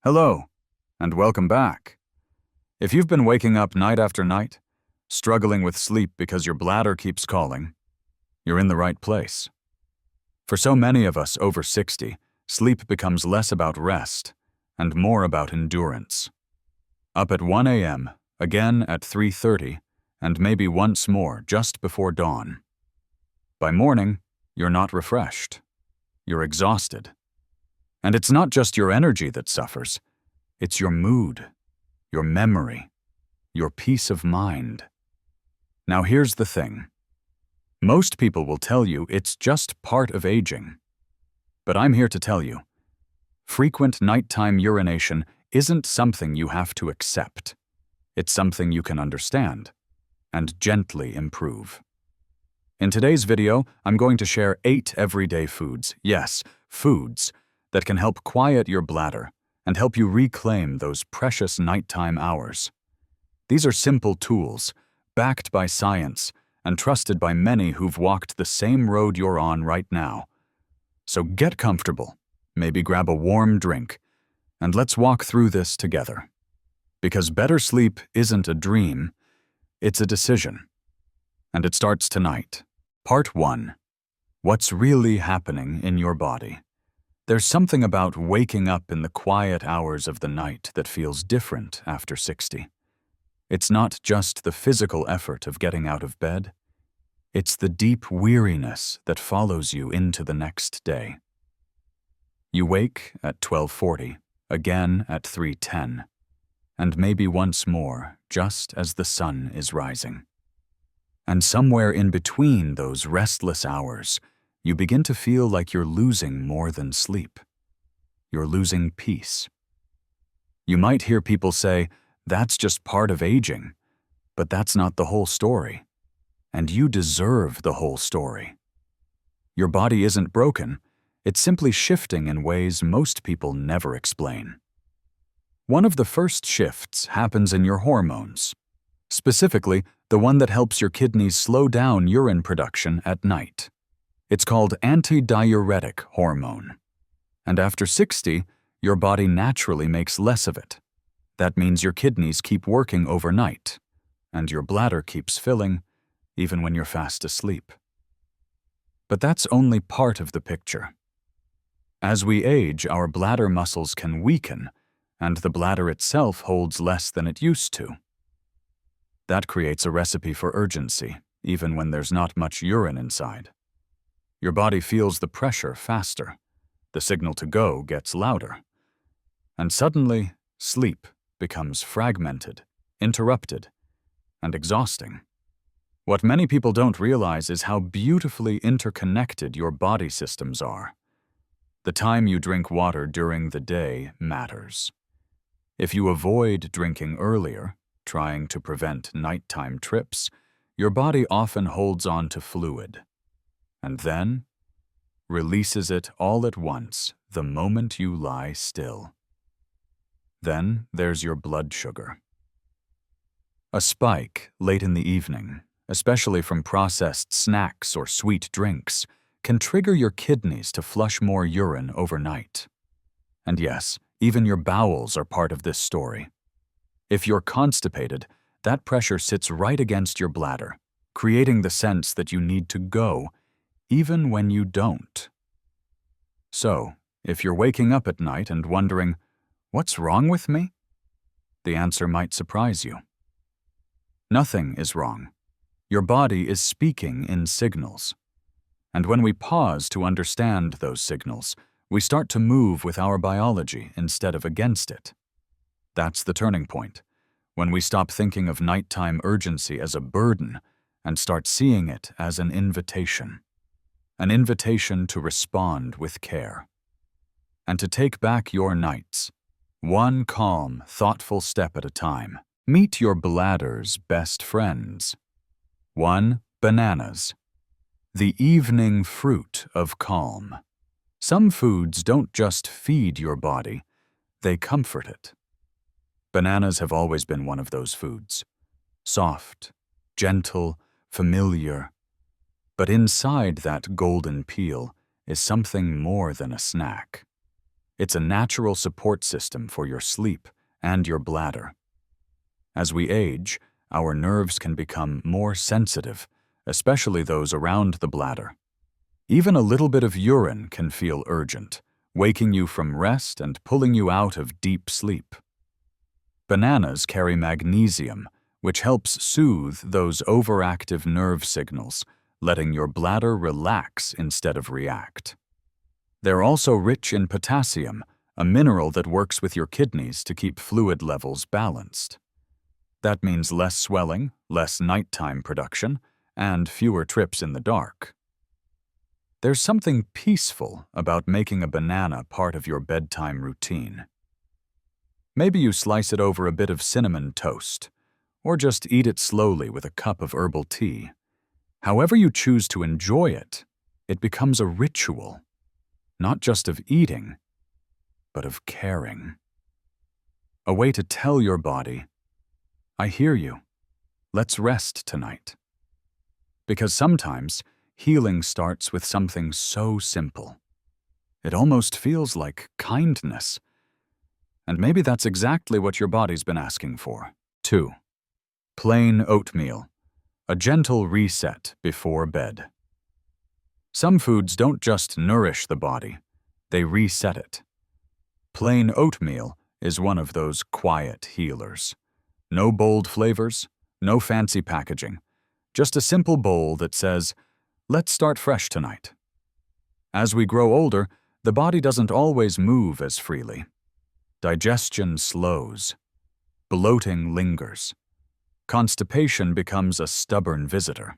Hello, and welcome back. If you've been waking up night after night, struggling with sleep because your bladder keeps calling, you're in the right place. For so many of us over 60, sleep becomes less about rest and more about endurance. Up at 1 a.m., again at 3:30, and maybe once more just before dawn. By morning, you're not refreshed. You're exhausted. And it's not just your energy that suffers. It's your mood, your memory, your peace of mind. Now here's the thing. Most people will tell you it's just part of aging. But I'm here to tell you, frequent nighttime urination isn't something you have to accept. It's something you can understand and gently improve. In today's video, I'm going to share 8 everyday foods, yes, foods, that can help quiet your bladder and help you reclaim those precious nighttime hours. These are simple tools, backed by science, and trusted by many who've walked the same road you're on right now. So get comfortable, maybe grab a warm drink, and let's walk through this together. Because better sleep isn't a dream, it's a decision. And it starts tonight. Part 1. What's really happening in your body? There's something about waking up in the quiet hours of the night that feels different after 60. It's not just the physical effort of getting out of bed. It's the deep weariness that follows you into the next day. You wake at 12:40, again at 3:10, and maybe once more just as the sun is rising. And somewhere in between those restless hours, you begin to feel like you're losing more than sleep. You're losing peace. You might hear people say, that's just part of aging, but that's not the whole story. And you deserve the whole story. Your body isn't broken, it's simply shifting in ways most people never explain. One of the first shifts happens in your hormones, specifically the one that helps your kidneys slow down urine production at night. It's called antidiuretic hormone. And after 60, your body naturally makes less of it. That means your kidneys keep working overnight, and your bladder keeps filling, even when you're fast asleep. But that's only part of the picture. As we age, our bladder muscles can weaken, and the bladder itself holds less than it used to. That creates a recipe for urgency, even when there's not much urine inside. Your body feels the pressure faster. The signal to go gets louder. And suddenly, sleep becomes fragmented, interrupted, and exhausting. What many people don't realize is how beautifully interconnected your body systems are. The time you drink water during the day matters. If you avoid drinking earlier, trying to prevent nighttime trips, your body often holds on to fluid. And then releases it all at once the moment you lie still. Then there's your blood sugar. A spike late in the evening, especially from processed snacks or sweet drinks, can trigger your kidneys to flush more urine overnight. And yes, even your bowels are part of this story. If you're constipated, that pressure sits right against your bladder, creating the sense that you need to go, even when you don't. So, if you're waking up at night and wondering, what's wrong with me? The answer might surprise you. Nothing is wrong. Your body is speaking in signals. And when we pause to understand those signals, we start to move with our biology instead of against it. That's the turning point, when we stop thinking of nighttime urgency as a burden and start seeing it as an invitation to respond with care, and to take back your nights, one calm, thoughtful step at a time. Meet your bladder's best friends. 1. Bananas. The evening fruit of calm. Some foods don't just feed your body, they comfort it. Bananas have always been one of those foods. Soft, gentle, familiar. But inside that golden peel is something more than a snack. It's a natural support system for your sleep and your bladder. As we age, our nerves can become more sensitive, especially those around the bladder. Even a little bit of urine can feel urgent, waking you from rest and pulling you out of deep sleep. Bananas carry magnesium, which helps soothe those overactive nerve signals, letting your bladder relax instead of react. They're also rich in potassium, a mineral that works with your kidneys to keep fluid levels balanced. That means less swelling, less nighttime production, and fewer trips in the dark. There's something peaceful about making a banana part of your bedtime routine. Maybe you slice it over a bit of cinnamon toast, or just eat it slowly with a cup of herbal tea. However you choose to enjoy it, it becomes a ritual, not just of eating, but of caring. A way to tell your body, I hear you. Let's rest tonight. Because sometimes healing starts with something so simple. It almost feels like kindness. And maybe that's exactly what your body's been asking for. 2. Plain oatmeal, a gentle reset before bed. Some foods don't just nourish the body, they reset it. Plain oatmeal is one of those quiet healers. No bold flavors, no fancy packaging, just a simple bowl that says, let's start fresh tonight. As we grow older, the body doesn't always move as freely. Digestion slows. Bloating lingers. Constipation becomes a stubborn visitor.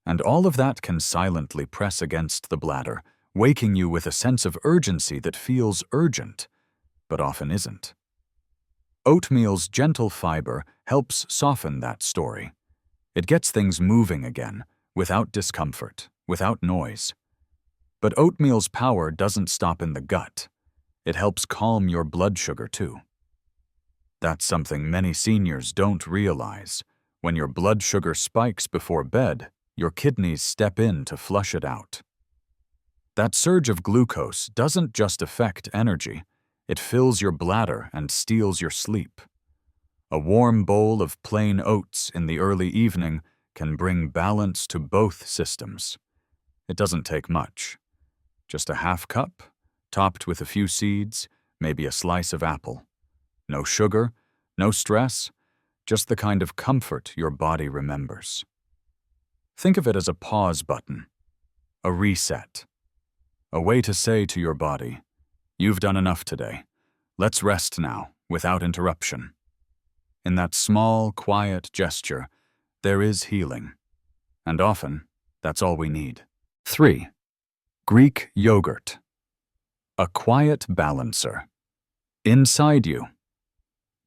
And all of that can silently press against the bladder, waking you with a sense of urgency that feels urgent, but often isn't. Oatmeal's gentle fiber helps soften that story. It gets things moving again, without discomfort, without noise. But oatmeal's power doesn't stop in the gut. It helps calm your blood sugar too. That's something many seniors don't realize. When your blood sugar spikes before bed, your kidneys step in to flush it out. That surge of glucose doesn't just affect energy, it fills your bladder and steals your sleep. A warm bowl of plain oats in the early evening can bring balance to both systems. It doesn't take much. Just a half cup, topped with a few seeds, maybe a slice of apple. No sugar, no stress, just the kind of comfort your body remembers. Think of it as a pause button, a reset, a way to say to your body, you've done enough today. Let's rest now, without interruption. In that small, quiet gesture, there is healing. And often, that's all we need. 3. Greek yogurt. A quiet balancer. Inside you.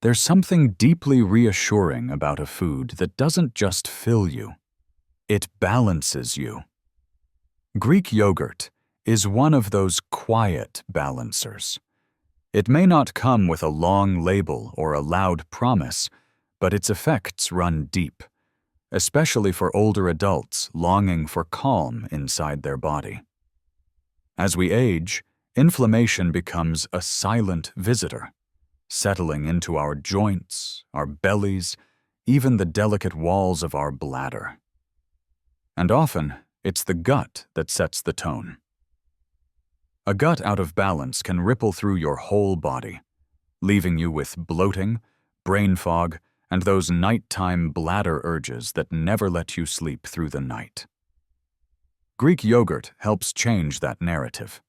There's something deeply reassuring about a food that doesn't just fill you. It balances you. Greek yogurt is one of those quiet balancers. It may not come with a long label or a loud promise, but its effects run deep, especially for older adults longing for calm inside their body. As we age, inflammation becomes a silent visitor, settling into our joints, our bellies, even the delicate walls of our bladder. And often, it's the gut that sets the tone. A gut out of balance can ripple through your whole body, leaving you with bloating, brain fog, and those nighttime bladder urges that never let you sleep through the night. Greek yogurt helps change that narrative.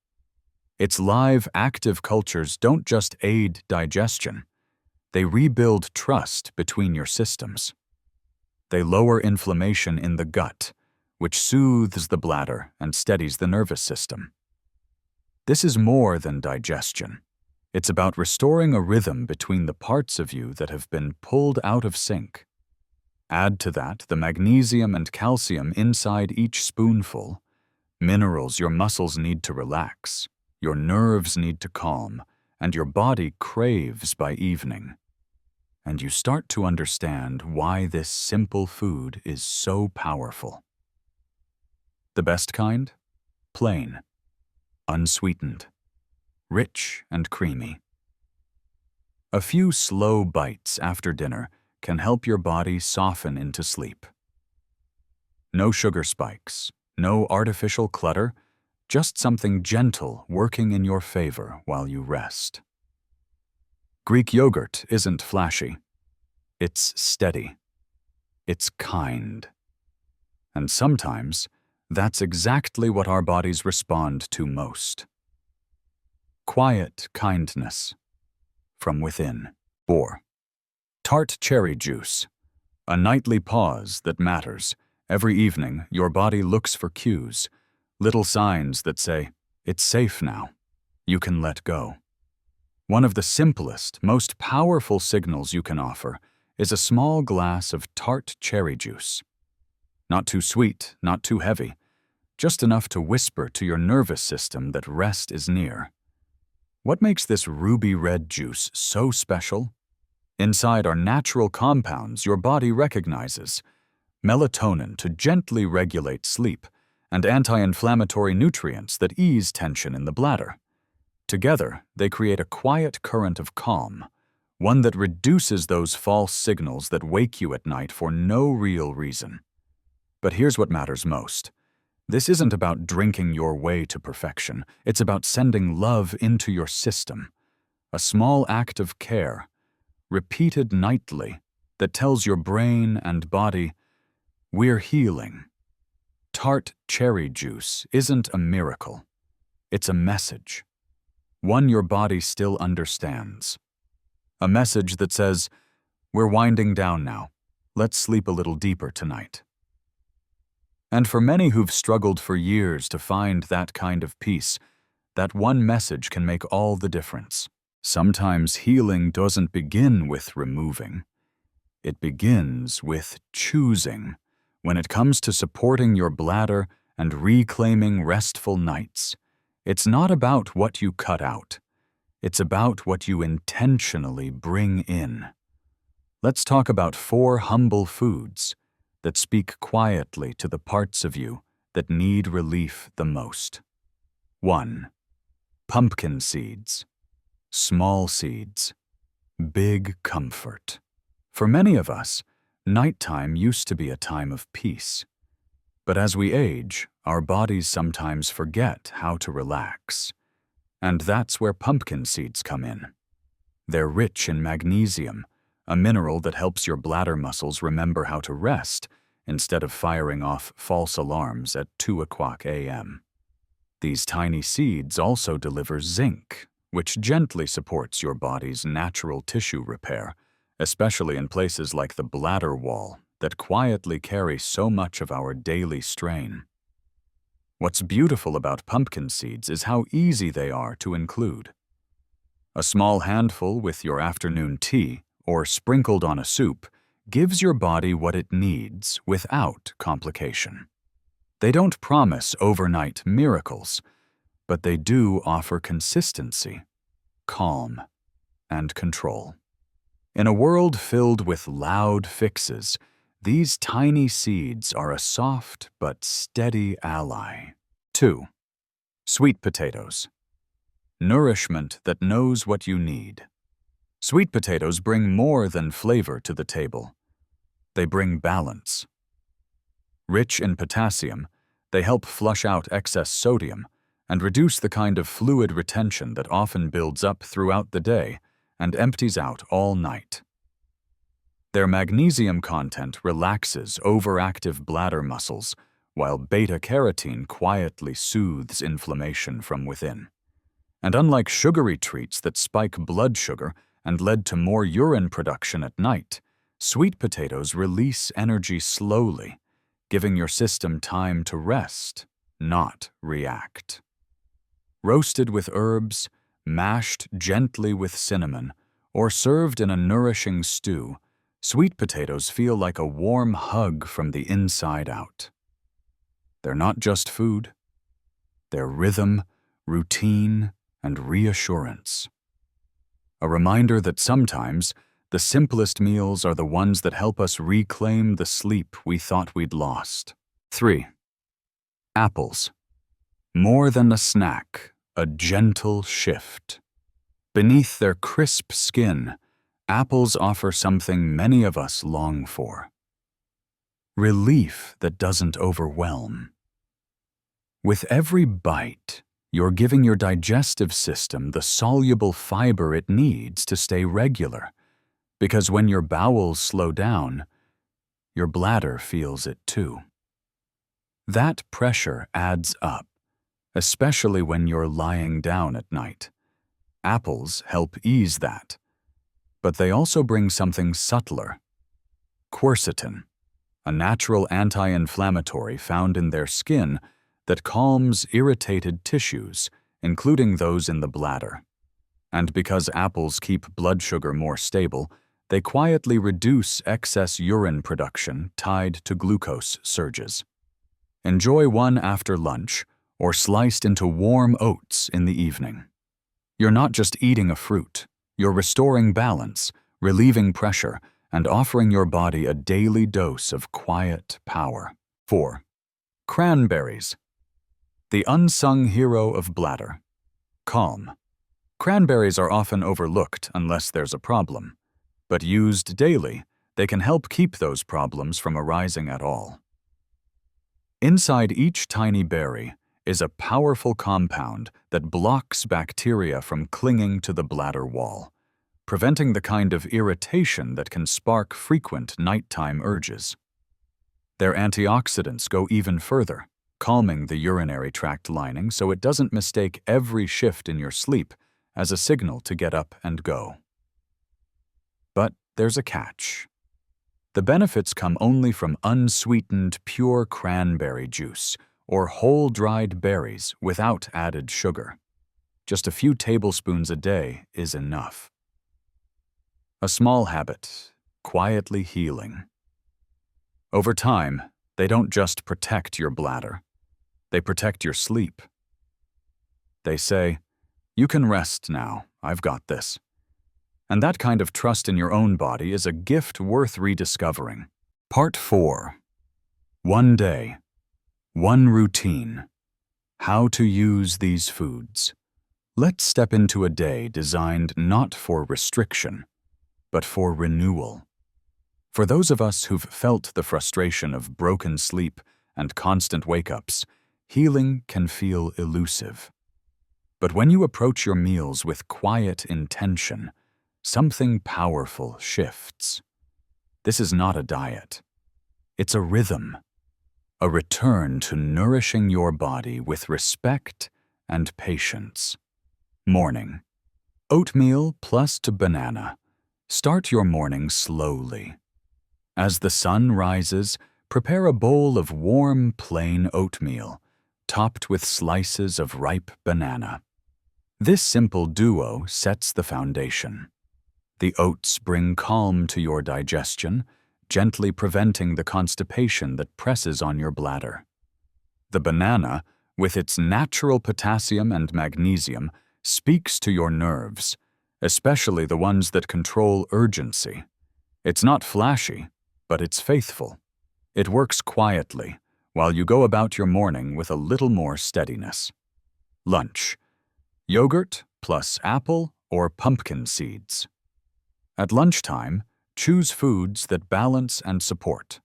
Its live, active cultures don't just aid digestion, they rebuild trust between your systems. They lower inflammation in the gut, which soothes the bladder and steadies the nervous system. This is more than digestion. It's about restoring a rhythm between the parts of you that have been pulled out of sync. Add to that the magnesium and calcium inside each spoonful, minerals your muscles need to relax, your nerves need to calm, and your body craves by evening. And you start to understand why this simple food is so powerful. The best kind? Plain. Unsweetened. rich and creamy. A few slow bites after dinner can help your body soften into sleep. No sugar spikes, no artificial clutter, just something gentle working in your favor while you rest. Greek yogurt isn't flashy. It's steady. It's kind. And sometimes, that's exactly what our bodies respond to most. Quiet kindness from within. 4. Tart cherry juice. A nightly pause that matters. Every evening, your body looks for cues, little signs that say, it's safe now. You can let go. One of the simplest, most powerful signals you can offer is a small glass of tart cherry juice. Not too sweet, not too heavy, just enough to whisper to your nervous system that rest is near. What makes this ruby red juice so special? Inside are natural compounds your body recognizes: melatonin to gently regulate sleep, and anti-inflammatory nutrients that ease tension in the bladder. Together, they create a quiet current of calm, one that reduces those false signals that wake you at night for no real reason. But here's what matters most. This isn't about drinking your way to perfection. It's about sending love into your system. A small act of care, repeated nightly, that tells your brain and body, we're healing. Tart cherry juice isn't a miracle. It's a message. One your body still understands. A message that says, we're winding down now. Let's sleep a little deeper tonight. And for many who've struggled for years to find that kind of peace, that one message can make all the difference. Sometimes healing doesn't begin with removing. It begins with choosing. When it comes to supporting your bladder and reclaiming restful nights, it's not about what you cut out. It's about what you intentionally bring in. Let's talk about 4 humble foods that speak quietly to the parts of you that need relief the most. 1. Pumpkin seeds. Small seeds. Big comfort. For many of us, nighttime used to be a time of peace. But as we age, our bodies sometimes forget how to relax. And that's where pumpkin seeds come in. They're rich in magnesium, a mineral that helps your bladder muscles remember how to rest instead of firing off false alarms at 2:00 a.m. These tiny seeds also deliver zinc, which gently supports your body's natural tissue repair, especially in places like the bladder wall that quietly carry so much of our daily strain. What's beautiful about pumpkin seeds is how easy they are to include. A small handful with your afternoon tea, or sprinkled on a soup, gives your body what it needs without complication. They don't promise overnight miracles, but they do offer consistency, calm, and control. In a world filled with loud fixes, these tiny seeds are a soft but steady ally. 2. Sweet potatoes. Nourishment that knows what you need. Sweet potatoes bring more than flavor to the table. They bring balance. Rich in potassium, they help flush out excess sodium and reduce the kind of fluid retention that often builds up throughout the day and empties out all night. Their magnesium content relaxes overactive bladder muscles, while beta-carotene quietly soothes inflammation from within. And unlike sugary treats that spike blood sugar and lead to more urine production at night, sweet potatoes release energy slowly, giving your system time to rest, not react. Roasted with herbs, mashed gently with cinnamon, or served in a nourishing stew, sweet potatoes feel like a warm hug from the inside out. They're not just food. They're rhythm, routine, and reassurance. A reminder that sometimes the simplest meals are the ones that help us reclaim the sleep we thought we'd lost. 3. Apples. More than a snack, a gentle shift. Beneath their crisp skin, apples offer something many of us long for: relief that doesn't overwhelm. With every bite, you're giving your digestive system the soluble fiber it needs to stay regular, because when your bowels slow down, your bladder feels it too. That pressure adds up, especially when you're lying down at night. Apples help ease that, but they also bring something subtler: quercetin, a natural anti-inflammatory found in their skin that calms irritated tissues, including those in the bladder. And because apples keep blood sugar more stable, they quietly reduce excess urine production tied to glucose surges. Enjoy one after lunch or sliced into warm oats in the evening. You're not just eating a fruit, you're restoring balance, relieving pressure, and offering your body a daily dose of quiet power. 4. Cranberries. The unsung hero of bladder. Calm. Cranberries are often overlooked unless there's a problem, but used daily, they can help keep those problems from arising at all. Inside each tiny berry is a powerful compound that blocks bacteria from clinging to the bladder wall, preventing the kind of irritation that can spark frequent nighttime urges. Their antioxidants go even further, calming the urinary tract lining so it doesn't mistake every shift in your sleep as a signal to get up and go. But there's a catch. The benefits come only from unsweetened pure cranberry juice or whole dried berries without added sugar. Just a few tablespoons a day is enough. A small habit, quietly healing. Over time, they don't just protect your bladder, they protect your sleep. They say, "You can rest now, I've got this." And that kind of trust in your own body is a gift worth rediscovering. Part 4. One day, one routine. How to use these foods. Let's step into a day designed not for restriction, but for renewal. For those of us who've felt the frustration of broken sleep and constant wake-ups, healing can feel elusive. But when you approach your meals with quiet intention, something powerful shifts. This is not a diet. It's a rhythm, a return to nourishing your body with respect and patience. Morning. Oatmeal plus banana. Start your morning slowly. As the sun rises, prepare a bowl of warm, plain oatmeal, topped with slices of ripe banana. This simple duo sets the foundation. The oats bring calm to your digestion, gently preventing the constipation that presses on your bladder. The banana, with its natural potassium and magnesium, speaks to your nerves, especially the ones that control urgency. It's not flashy, but it's faithful. It works quietly, while you go about your morning with a little more steadiness. Lunch. Yogurt plus apple or pumpkin seeds. At lunchtime, choose foods that balance and support.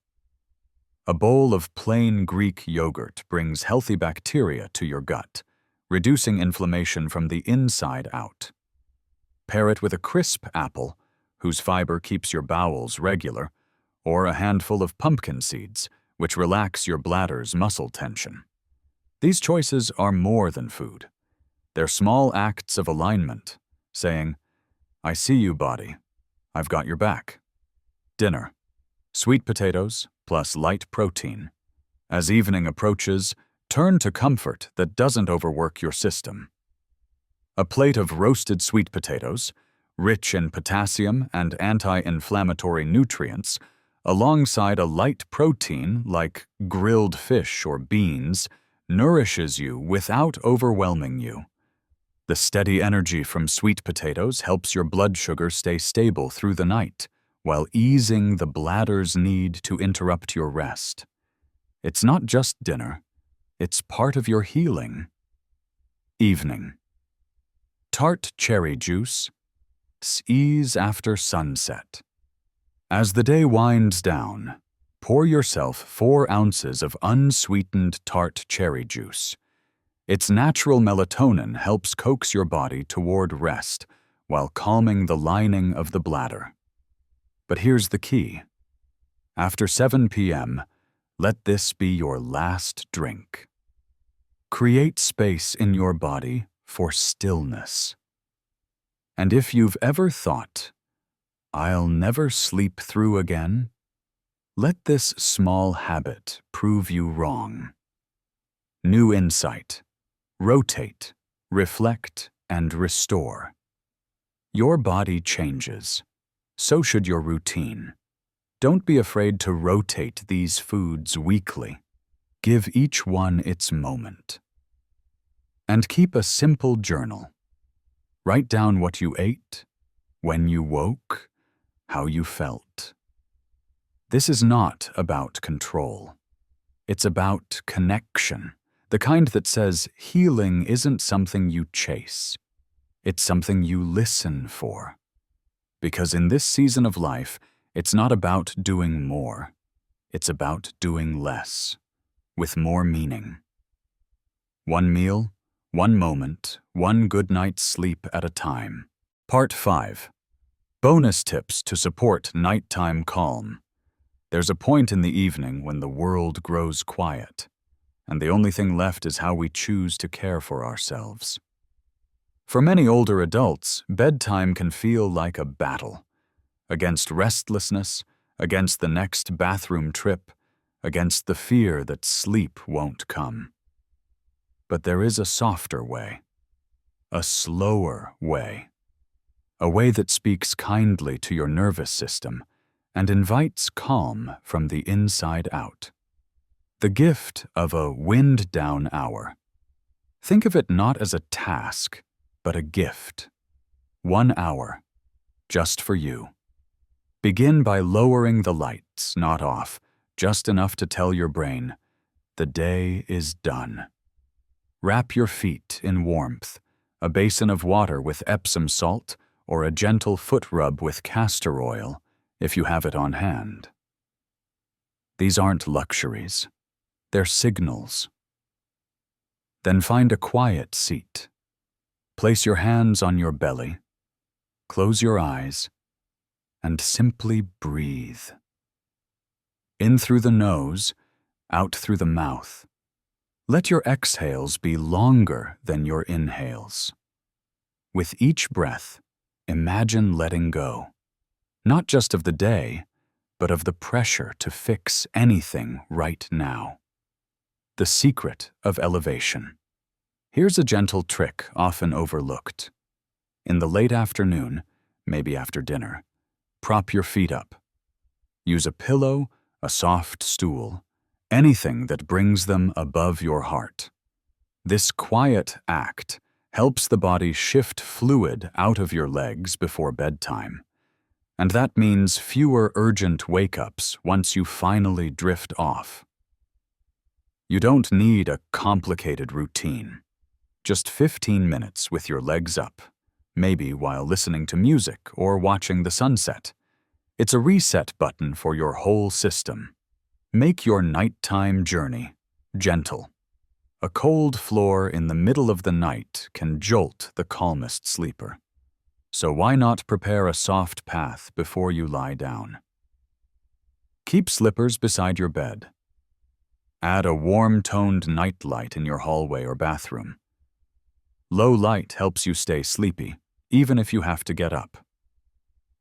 A bowl of plain Greek yogurt brings healthy bacteria to your gut, reducing inflammation from the inside out. Pair it with a crisp apple, whose fiber keeps your bowels regular, or a handful of pumpkin seeds, which relax your bladder's muscle tension. These choices are more than food. They're small acts of alignment, saying, "I see you, body. I've got your back." Dinner. Sweet potatoes plus light protein. As evening approaches, turn to comfort that doesn't overwork your system. A plate of roasted sweet potatoes, rich in potassium and anti-inflammatory nutrients, alongside a light protein like grilled fish or beans, nourishes you without overwhelming you. The steady energy from sweet potatoes helps your blood sugar stay stable through the night, while easing the bladder's need to interrupt your rest. It's not just dinner, it's part of your healing. Evening. Tart cherry juice. Ease after sunset. As the day winds down, pour yourself 4 ounces of unsweetened tart cherry juice. Its natural melatonin helps coax your body toward rest while calming the lining of the bladder. But here's the key. After 7 p.m., let this be your last drink. Create space in your body for stillness. And if you've ever thought, "I'll never sleep through again," let this small habit prove you wrong. New insight. Rotate, reflect, and restore. Your body changes. So should your routine. Don't be afraid to rotate these foods weekly. Give each one its moment. And keep a simple journal. Write down what you ate, when you woke, how you felt. This is not about control. It's about connection, the kind that says healing isn't something you chase. It's something you listen for. Because in this season of life, it's not about doing more. It's about doing less, with more meaning. One meal, one moment, one good night's sleep at a time. Part 5. Bonus tips to support nighttime calm. There's a point in the evening when the world grows quiet, and the only thing left is how we choose to care for ourselves. For many older adults, bedtime can feel like a battle. Against restlessness, against the next bathroom trip, against the fear that sleep won't come. But there is a softer way, a slower way, a way that speaks kindly to your nervous system and invites calm from the inside out. The gift of a wind-down hour. Think of it not as a task, but a gift. 1 hour, just for you. Begin by lowering the lights, not off, just enough to tell your brain, the day is done. Wrap your feet in warmth, a basin of water with Epsom salt, or a gentle foot rub with castor oil, if you have it on hand. These aren't luxuries. They're signals. Then find a quiet seat. Place your hands on your belly, close your eyes, and simply breathe. In through the nose, out through the mouth. Let your exhales be longer than your inhales. With each breath, imagine letting go, not just of the day, but of the pressure to fix anything right now. The secret of elevation. Here's a gentle trick often overlooked. In the late afternoon, maybe after dinner, prop your feet up. Use a pillow, a soft stool, anything that brings them above your heart. This quiet act helps the body shift fluid out of your legs before bedtime. And that means fewer urgent wake-ups once you finally drift off. You don't need a complicated routine. Just 15 minutes with your legs up, maybe while listening to music or watching the sunset. It's a reset button for your whole system. Make your nighttime journey gentle. A cold floor in the middle of the night can jolt the calmest sleeper. So why not prepare a soft path before you lie down? Keep slippers beside your bed. Add a warm-toned nightlight in your hallway or bathroom. Low light helps you stay sleepy, even if you have to get up.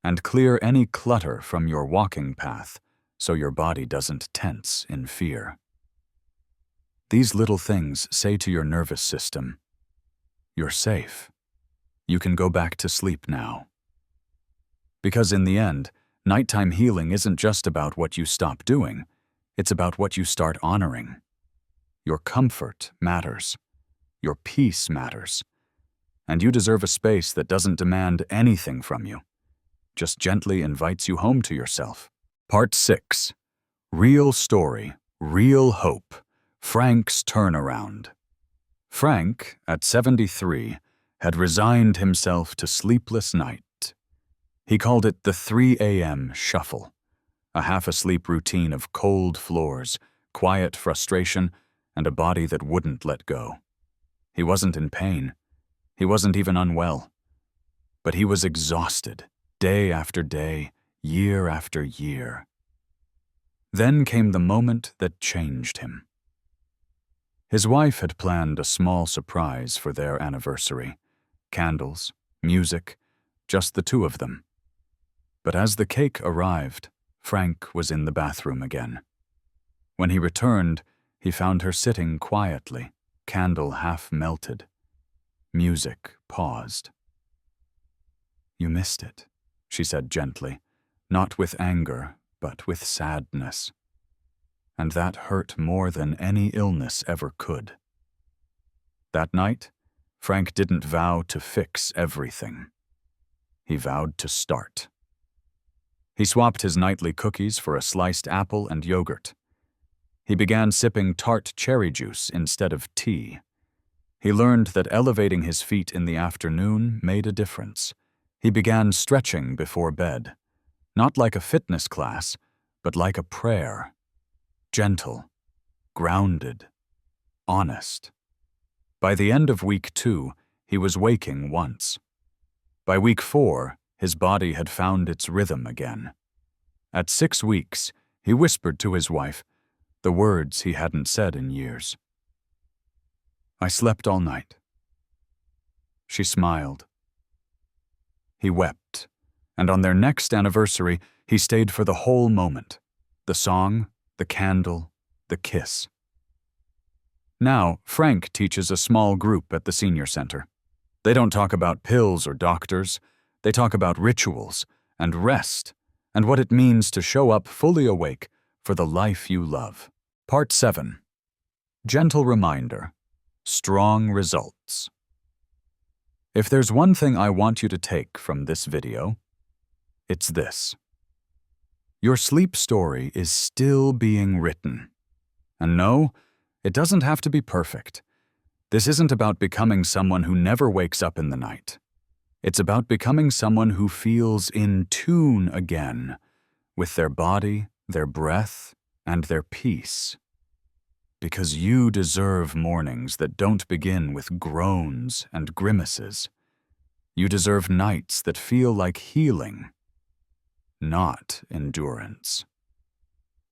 And clear any clutter from your walking path so your body doesn't tense in fear. These little things say to your nervous system, you're safe. You can go back to sleep now. Because in the end, nighttime healing isn't just about what you stop doing, it's about what you start honoring. Your comfort matters. Your peace matters. And you deserve a space that doesn't demand anything from you, just gently invites you home to yourself. Part 6. Real story, real hope. Frank's turnaround. Frank, at 73, had resigned himself to sleepless night. He called it the 3 a.m. shuffle, a half-asleep routine of cold floors, quiet frustration, and a body that wouldn't let go. He wasn't in pain. He wasn't even unwell. But he was exhausted, day after day, year after year. Then came the moment that changed him. His wife had planned a small surprise for their anniversary. Candles, music, just the two of them. But as the cake arrived, Frank was in the bathroom again. When he returned, he found her sitting quietly, candle half melted. Music paused. "You missed it," she said gently, not with anger, but with sadness. And that hurt more than any illness ever could. That night, Frank didn't vow to fix everything. He vowed to start. He swapped his nightly cookies for a sliced apple and yogurt. He began sipping tart cherry juice instead of tea. He learned that elevating his feet in the afternoon made a difference. He began stretching before bed, not like a fitness class, but like a prayer. Gentle, grounded, honest. By the end of week 2, he was waking once. By week 4, his body had found its rhythm again. At 6 weeks, he whispered to his wife the words he hadn't said in years. "I slept all night." She smiled. He wept, and on their next anniversary, he stayed for the whole moment. The song, the candle, the kiss. Now, Frank teaches a small group at the senior center. They don't talk about pills or doctors. They talk about rituals and rest and what it means to show up fully awake for the life you love. Part 7. Gentle reminder. Strong results. If there's one thing I want you to take from this video, it's this. Your sleep story is still being written. And no, it doesn't have to be perfect. This isn't about becoming someone who never wakes up in the night. It's about becoming someone who feels in tune again with their body, their breath, and their peace. Because you deserve mornings that don't begin with groans and grimaces. You deserve nights that feel like healing, not endurance.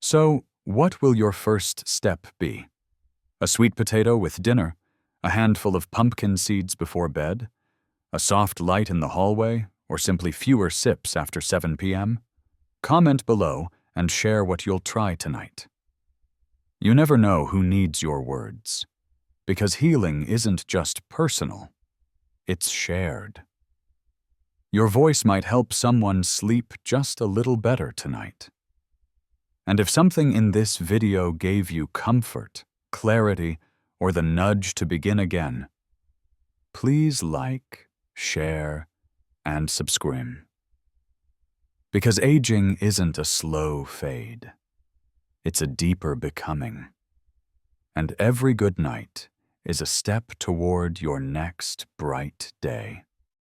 So, what will your first step be? A sweet potato with dinner? A handful of pumpkin seeds before bed? A soft light in the hallway? Or simply fewer sips after 7 p.m.? Comment below and share what you'll try tonight. You never know who needs your words, because healing isn't just personal, it's shared. Your voice might help someone sleep just a little better tonight. And if something in this video gave you comfort, clarity, or the nudge to begin again, please like, share, and subscribe. Because aging isn't a slow fade. It's a deeper becoming. And every good night is a step toward your next bright day.